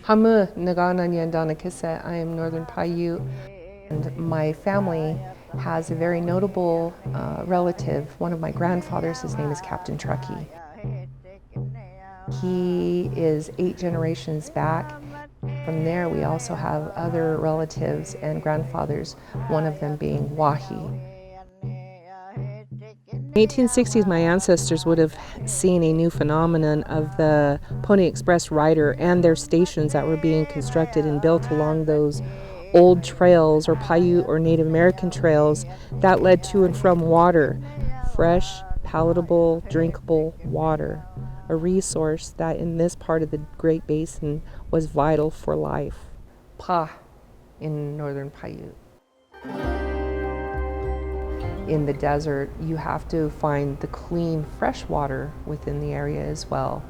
Hamu Nagana Nyandana Kisa. I am Northern Paiute, and my family has a very notable relative. One of my grandfathers, his name is Captain Truckee. He is 8 generations back. From there, we also have other relatives and grandfathers, one of them being Wahi. In the 1860s, my ancestors would have seen a new phenomenon of the Pony Express rider and their stations that were being constructed and built along those old trails or Paiute or Native American trails that led to and from water. Fresh, palatable, drinkable water. A resource that in this part of the Great Basin was vital for life. Pa in Northern Paiute. In the desert, you have to find the clean, fresh water within the area as well.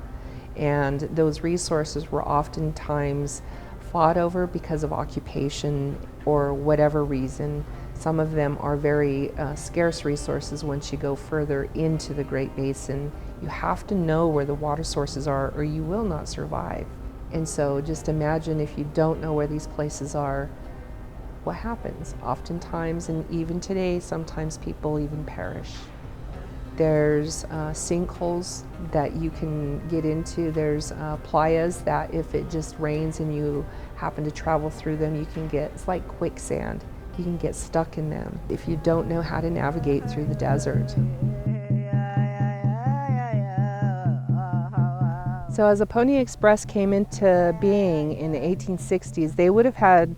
And those resources were oftentimes fought over because of occupation or whatever reason. Some of them are very scarce resources once you go further into the Great Basin. You have to know where the water sources are or you will not survive. And so just imagine if you don't know where these places are, what happens? Oftentimes, and even today, sometimes people even perish. There's sinkholes that you can get into. There's playas that if it just rains and you happen to travel through them, you can get, it's like quicksand. You can get stuck in them if you don't know how to navigate through the desert. So as the Pony Express came into being in the 1860s, they would have had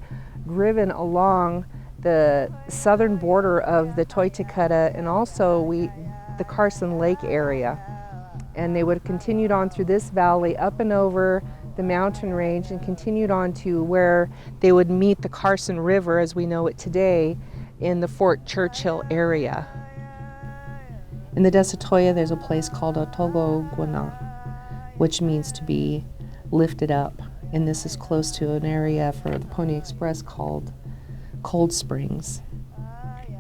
driven along the southern border of the Toitikuta and also the Carson Lake area. And they would have continued on through this valley up and over the mountain range and continued on to where they would meet the Carson River as we know it today in the Fort Churchill area. In the Desitoya, there's a place called Otogo Guana, which means to be lifted up. And this is close to an area for the Pony Express called Cold Springs.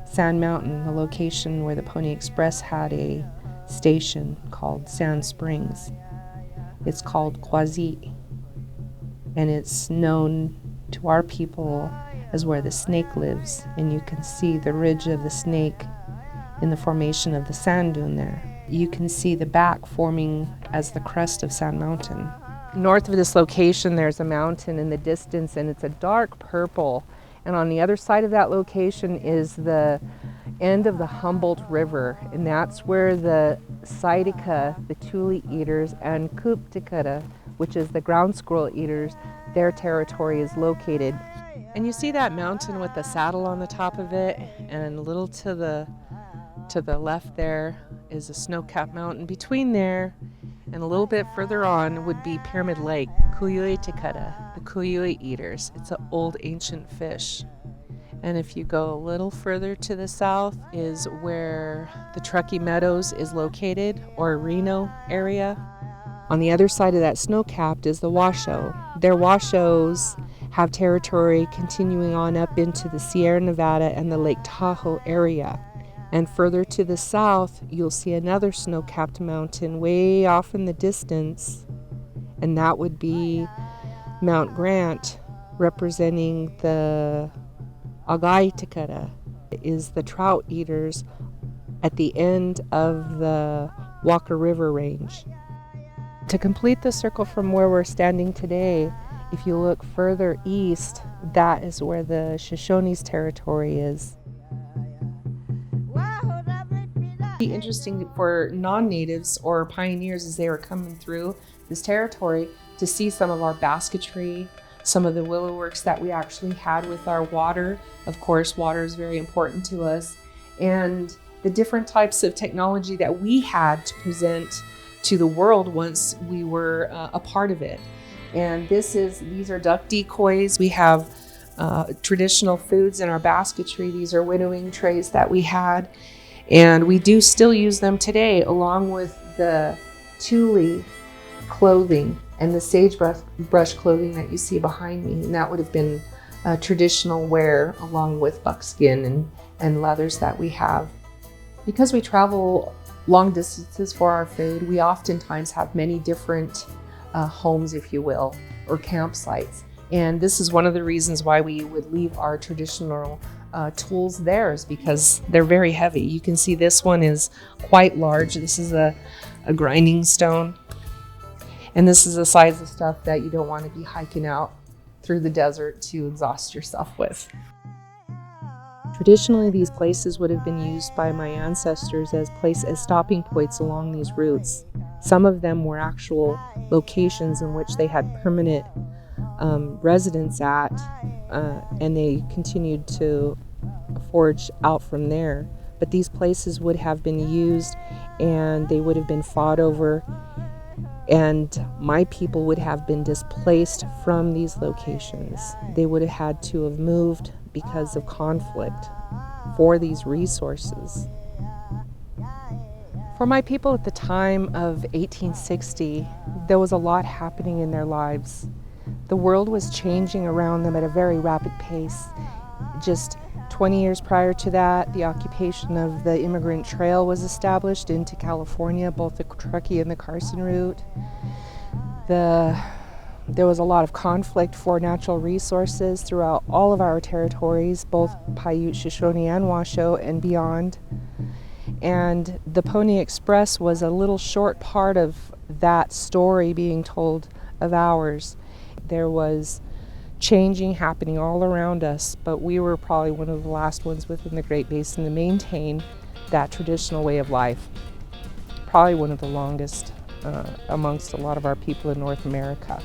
Sand Mountain, the location where the Pony Express had a station called Sand Springs. It's called Quasi, and it's known to our people as where the snake lives, and you can see the ridge of the snake in the formation of the sand dune there. You can see the back forming as the crest of Sand Mountain. North of this location, there's a mountain in the distance, and it's a dark purple. And on the other side of that location is the end of the Humboldt River, and that's where the Sitka, the tule eaters, and Kuptikutta, which is the ground squirrel eaters, their territory is located. And you see that mountain with the saddle on the top of it, and a little to the left there is a snow-capped mountain. Between there and a little bit further on would be Pyramid Lake, Kuyuitikutta, the Kuyui eaters. It's an old ancient fish. And if you go a little further to the south is where the Truckee Meadows is located, or Reno area. On the other side of that snow-capped is the Washoe. Their Washoes have territory continuing on up into the Sierra Nevada and the Lake Tahoe area. And further to the south, you'll see another snow-capped mountain way off in the distance, and that would be Mount Grant, representing the Agaitikutta, is the trout eaters at the end of the Walker River Range. To complete the circle from where we're standing today, if you look further east, that is where the Shoshone's territory is. Interesting for non-natives or pioneers as they were coming through this territory to see some of our basketry, some of the willow works that we actually had with our water. Of course, water is very important to us, and the different types of technology that we had to present to the world once we were a part of it. And these are duck decoys. We have traditional foods in our basketry. These are winnowing trays that we had. And we do still use them today, along with the tule clothing and the sagebrush clothing that you see behind me. And that would have been traditional wear, along with buckskin and leathers that we have. Because we travel long distances for our food, we oftentimes have many different homes, if you will. or campsites. And this is one of the reasons why we would leave our traditional tools there, is because they're very heavy. You can see this one is quite large. This is a grinding stone. And this is the size of stuff that you don't want to be hiking out through the desert to exhaust yourself with. Traditionally, these places would have been used by my ancestors as stopping points along these routes. Some of them were actual locations in which they had permanent residence at, and they continued to forage out from there. But these places would have been used, and they would have been fought over, and my people would have been displaced from these locations. They would have had to have moved because of conflict for these resources. For my people at the time of 1860, there was a lot happening in their lives. The world was changing around them at a very rapid pace. Just 20 years prior to that, the occupation of the Immigrant Trail was established into California, both the Truckee and the Carson route. There was a lot of conflict for natural resources throughout all of our territories, both Paiute, Shoshone, and Washoe, and beyond. And the Pony Express was a little short part of that story being told of ours. There was changing happening all around us, but we were probably one of the last ones within the Great Basin to maintain that traditional way of life. Probably one of the longest amongst a lot of our people in North America.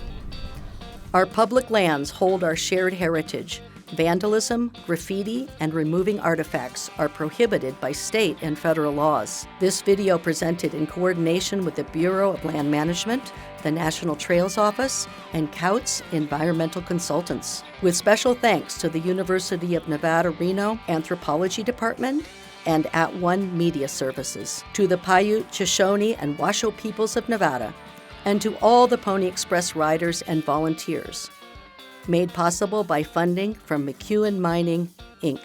Our public lands hold our shared heritage. Vandalism, graffiti, and removing artifacts are prohibited by state and federal laws. This video presented in coordination with the Bureau of Land Management, the National Trails Office, and Couts Environmental Consultants. With special thanks to the University of Nevada, Reno Anthropology Department and At One Media Services, to the Paiute, Shoshone, and Washoe peoples of Nevada, and to all the Pony Express riders and volunteers. Made possible by funding from McEwen Mining, Inc.